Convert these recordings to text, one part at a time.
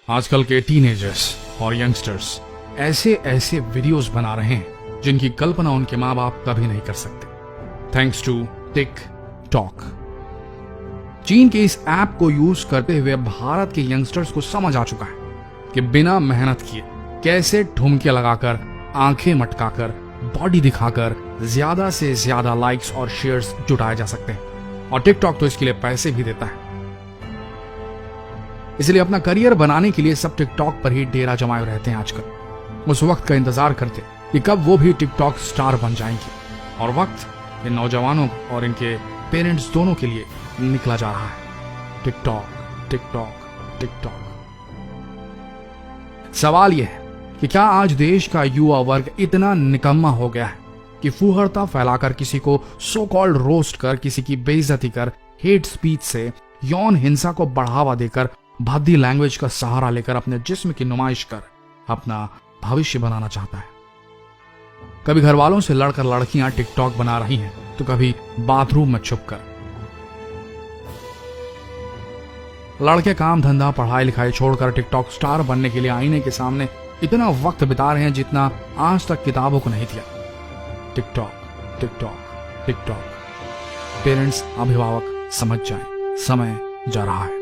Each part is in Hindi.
आजकल के टीनेजर्स और यंगस्टर्स ऐसे ऐसे वीडियोस बना रहे हैं जिनकी कल्पना उनके माँ बाप कभी नहीं कर सकते, थैंक्स टू टिक टॉक। चीन के इस ऐप को यूज करते हुए भारत के यंगस्टर्स को समझ आ चुका है कि बिना मेहनत किए कैसे ठुमके लगाकर, आंखें मटकाकर, बॉडी दिखाकर ज्यादा से ज्यादा लाइक्स और शेयर्स जुटाए जा सकते हैं। और टिकटॉक तो इसके लिए पैसे भी देता है। इसलिए अपना करियर बनाने के लिए सब टिकटॉक पर ही डेरा जमाए रहते हैं आजकल। उस वक्त का इंतजार करते कि कब वो भी टिकटॉक स्टार बन जाएंगे। और वक्त इन नौजवानों और इनके पेरेंट्स दोनों के लिए निकला जा रहा है। TikTok TikTok TikTok. सवाल यह है कि क्या आज देश का युवा वर्ग इतना निकम्मा हो गया है कि फूहड़ता फैलाकर, किसी को सो कॉल्ड रोस्ट कर, किसी की बेइज्जती कर, हेट स्पीच से, यौन हिंसा को बढ़ावा देकर, भद्दी लैंग्वेज का सहारा लेकर अपने जिस्म की नुमाइश कर अपना भविष्य बनाना चाहता है। कभी घर वालों से लड़कर लड़कियां टिकटॉक बना रही हैं, तो कभी बाथरूम में छुपकर। लड़के काम धंधा, पढ़ाई लिखाई छोड़कर टिकटॉक स्टार बनने के लिए आईने के सामने इतना वक्त बिता रहे हैं जितना आज तक किताबों को नहीं दिया। TikTok TikTok TikTok. पेरेंट्स, अभिभावक समझ जाएं, समय जा रहा है।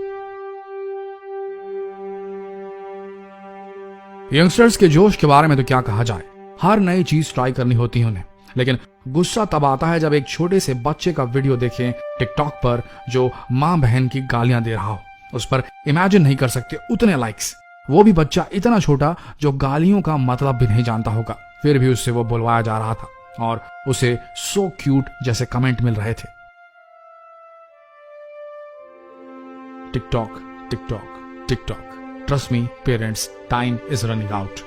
यंगस्टर्स के जोश के बारे में तो क्या कहा जाए। हर नई चीज ट्राई करनी होती है उन्हें, लेकिन गुस्सा तब आता है जब एक छोटे से बच्चे का वीडियो देखें टिकटॉक पर जो मां बहन की गालियां दे रहा हो। उस पर इमेजिन नहीं कर सकते उतने लाइक्स। वो भी बच्चा इतना छोटा जो गालियों का मतलब भी नहीं जानता होगा, फिर भी उससे वो बुलवाया जा रहा था और उसे सो क्यूट जैसे कमेंट मिल रहे थे। TikTok TikTok TikTok. Trust me parents, time is running out.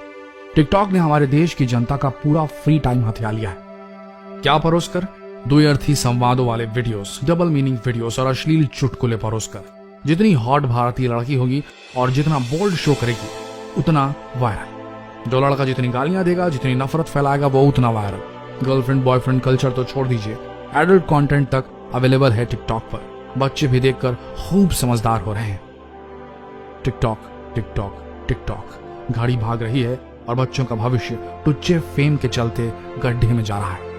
TikTok ने हमारे देश की जनता का पूरा फ्री टाइम हथिया लिया है। क्या परोसकर? द्व्यर्थी संवादों वाले वीडियोस, डबल मीनिंग वीडियोस और अश्लील चुटकुले परोसकर। जितनी हॉट भारतीय लड़की होगी और जितना बोल्ड शो करेगी उतना वायरल। जो लड़का जितनी गालियां देगा, जितनी नफरत फैलाएगा, वो उतना वायरल। गर्लफ्रेंड बॉयफ्रेंड कल्चर तो छोड़ दीजिए, एडल्ट कंटेंट तक अवेलेबल है टिकटॉक पर। बच्चे भी देखकर खूब समझदार हो रहे हैं। TikTok TikTok TikTok. गाड़ी भाग रही है और बच्चों का भविष्य टुच्चे फेम के चलते गड्ढे में जा रहा है।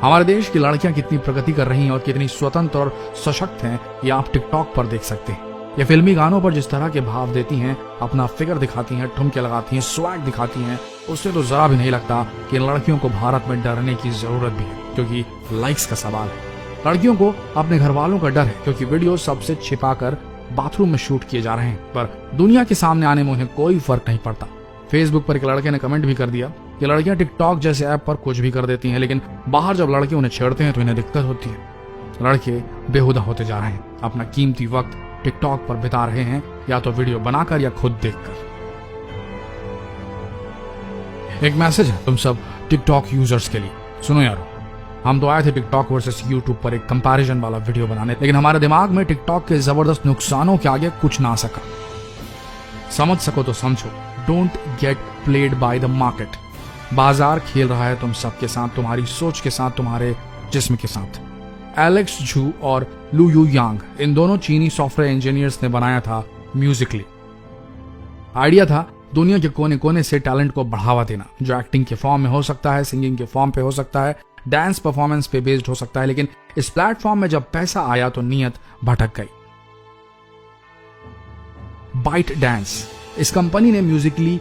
हमारे देश की लड़कियां कितनी प्रगति कर रही हैं और कितनी स्वतंत्र और सशक्त हैं, ये आप टिकटॉक पर देख सकते हैं। ये फिल्मी गानों पर जिस तरह के भाव देती हैं, अपना फिगर दिखाती हैं, ठुमके लगाती हैं, स्वैग दिखाती हैं, उससे तो जरा भी नहीं लगता कि इन लड़कियों को भारत में डरने की जरूरत भी है, क्योंकि लाइक्स का सवाल है। लड़कियों को अपने घर वालों का डर है, क्योंकि वीडियो सबसे छिपाकर बाथरूम में शूट किए जा रहे हैं, पर दुनिया के सामने आने में उन्हें कोई फर्क नहीं पड़ता। फेसबुक पर एक लड़के ने कमेंट भी कर दिया कि लड़कियां टिकटॉक जैसे ऐप पर कुछ भी कर देती हैं, लेकिन बाहर जब लड़के उन्हें छेड़ते हैं तो इन्हें दिक्कत होती है। लड़के बेहुदा होते जा रहे हैं, अपना कीमती वक्त टिकटॉक पर बिता रहे हैं, या तो वीडियो बनाकर या खुद देखकर। एक मैसेज है तुम सब टिकटॉक यूजर्स के लिए, सुनो यारो। हम तो आए थे टिकटॉक वर्सेस यूट्यूब पर एक कंपैरिजन वाला वीडियो बनाने, लेकिन हमारे दिमाग में टिकटॉक के जबरदस्त नुकसानों के आगे कुछ ना सका। समझ सको तो समझो, don't get played by the market. बाजार खेल रहा है तुम सबके साथ, तुम्हारी सोच के साथ, तुम्हारे जिस्म के साथ। एलेक्स झू और लू यू यांग, इन दोनों चीनी सॉफ्टवेयर इंजीनियर्स ने बनाया था म्यूजिकली। आइडिया था दुनिया के कोने कोने से टैलेंट को बढ़ावा देना, जो एक्टिंग के फॉर्म में हो सकता है, सिंगिंग के फॉर्म पे हो सकता है, डांस परफॉर्मेंस पे बेस्ड हो सकता है। लेकिन इस प्लेटफॉर्म में जब पैसा आया तो नीयत भटक गई। बाइट डांस, इस कंपनी ने म्यूजिकली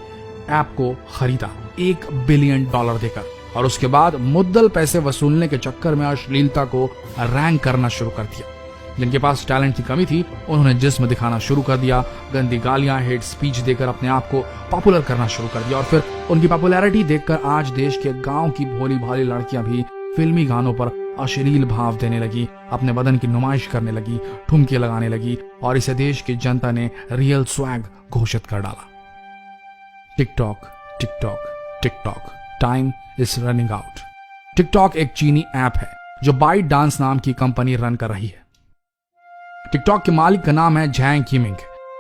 ऐप को खरीदा $1 बिलियन देकर, और उसके बाद मुद्दल पैसे वसूलने के चक्कर में अश्लीलता को रैंक करना शुरू कर दिया। जिनके पास टैलेंट की कमी थी उन्होंने जिस्म दिखाना शुरू कर दिया, गंदी गालियां, हेट स्पीच देकर अपने आप को पॉपुलर करना शुरू कर दिया। और फिर उनकी पॉपुलैरिटी देखकर आज देश के गांव की भोली भाली लड़कियां भी फिल्मी गानों पर अश्लील भाव देने लगी, अपने बदन की नुमाइश करने लगी, ठुमके लगाने लगी, और इसे देश की जनता ने रियल स्वैग घोषित कर डाला। TikTok TikTok TikTok. Time is running out. TikTok एक चीनी ऐप है जो बाइट डांस नाम की कंपनी रन कर रही है। टिकटॉक के मालिक का नाम है झैंग किमिंग।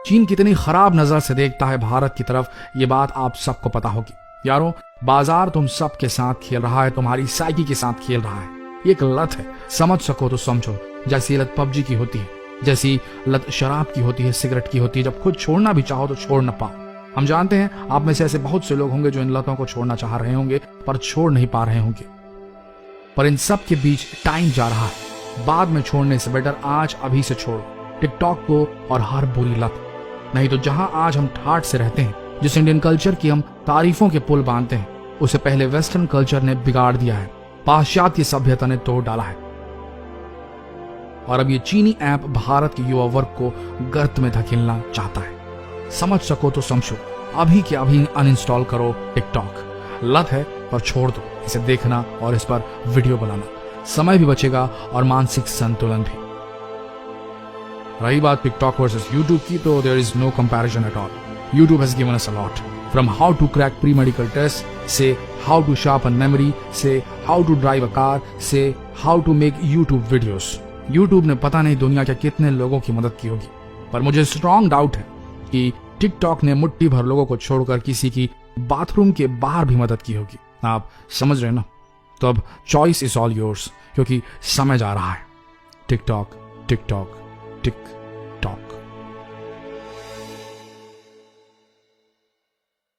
चीन कितनी खराब नजर से देखता है भारत की तरफ, ये बात आप सबको पता होगी। यारों, बाजार तुम सबके साथ खेल रहा है, तुम्हारी साइकी के साथ खेल रहा है। ये एक लत है, समझ सको तो समझो, जैसी लत पबजी की होती है। जैसी लत शराब की होती है, सिगरेट की होती है, जब खुद छोड़ना भी चाहो तो छोड़ न पाओ। हम जानते हैं आप में से ऐसे बहुत से लोग होंगे जो इन लतों को छोड़ना चाह रहे होंगे पर छोड़ नहीं पा रहे होंगे। पर इन सब के बीच टाइम जा रहा है, बाद में छोड़ने से बेटर आज अभी से छोड़ो टिकटॉक को और हर बुरी लत। नहीं तो जहां आज हम ठाठ से रहते हैं, जिस इंडियन कल्चर की हम तारीफों के पुल बांधते हैं, उसे पहले वेस्टर्न कल्चर ने बिगाड़ दिया है, पाश्चात्य सभ्यता ने तोड़ डाला है। और अब ये चीनी ऐप भारत के युवा वर्ग को गर्त में धकेलना चाहता है। समझ सको तो समझो, अभी के अभी अनइंस्टॉल करो टिकटॉक। लत है पर छोड़ दो इसे देखना और इस पर वीडियो बनाना, समय भी बचेगा और मानसिक संतुलन भी। रही बात टिकटॉक वर्सेस यूट्यूब की, तो there is no comparison at all. YouTube has given us a lot, from how to crack pre medical test से हाउ टू शार्पन मेमोरी से how to drive a car से how to make YouTube videos. YouTube ने पता नहीं दुनिया के कितने लोगों की मदद की होगी, पर मुझे स्ट्रॉन्ग डाउट है कि टिकटॉक ने मुट्ठी भर लोगों को छोड़कर किसी की बाथरूम के बाहर भी मदद की होगी। आप समझ रहे ना? तो अब चॉइस इज ऑल योर्स, क्योंकि समय जा रहा है। टिकटॉक टिकटॉक टिक